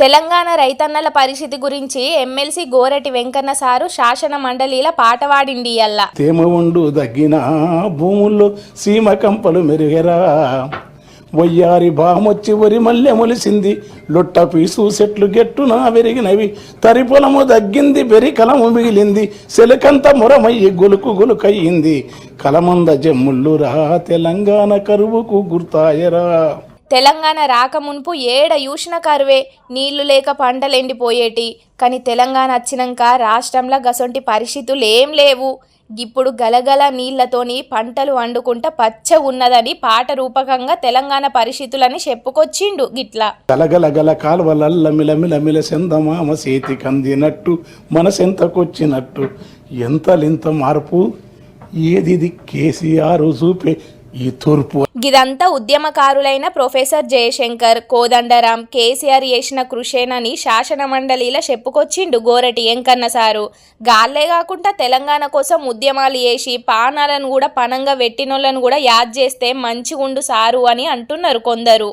తెలంగాణ రైతన్నల పరిస్థితి గురించి ఎమ్మెల్సీ గోరటి వెంకన్న సారు శాసన మండలిల పాట పాడిండి ఇయ్యాల. తేమ ఉండు దగ్గిన భూముల్లో సీమ కంపలు మెరుగెరా, వయ్యారి బామొచ్చి వరి మల్లె మొలిసింది, లొట్ట పీసు చెట్లు గెట్టున పెరిగినవి, తరి పొలము దగ్గింది బెరి కలము మిగిలింది, సెలకంత మొరమయ్యి గులుకు గులుకయ్యింది, కలమంద జమ్ముళ్ళురా తెలంగాణ కరువుకు గుర్తాయరా. తెలంగాణ రాకమున్పు ఏడ యూసిన కరువే, నీళ్లు లేక పంటలు ఎండిపోయేటి. కానీ తెలంగాణ వచ్చినాక రాష్ట్రంలో గసొంటి పరిస్థితులు ఏం లేవు. ఇప్పుడు గలగల నీళ్లతోని పంటలు వండుకుంటా పచ్చ ఉన్నదని పాట రూపకంగా తెలంగాణ పరిస్థితులని చెప్పుకొచ్చిండు గిట్లా. గలగల గల కాలువలల్ల మిలమిల సెందమామ చేతి కందినట్టు మనసెంతకొచ్చినట్టు, ఎంతలింత మార్పు ఏది కేసీఆర్ చూపే ఈ తూర్పు. గిదంతా ఉద్యమకారులైన ప్రొఫెసర్ జయశంకర్, కోదండరాం, కేసీఆర్ చేసిన కృషేనని శాసన మండలిలో చెప్పుకొచ్చిండు గోరటి వెంకన్న సారు. గాల్లే కాకుండా తెలంగాణ కోసం ఉద్యమాలు చేసి పానాలను కూడా పనంగా పెట్టినోళ్ళను కూడా యాద్ చేస్తే మంచిగుండు సారు అని అంటున్నారు కొందరు.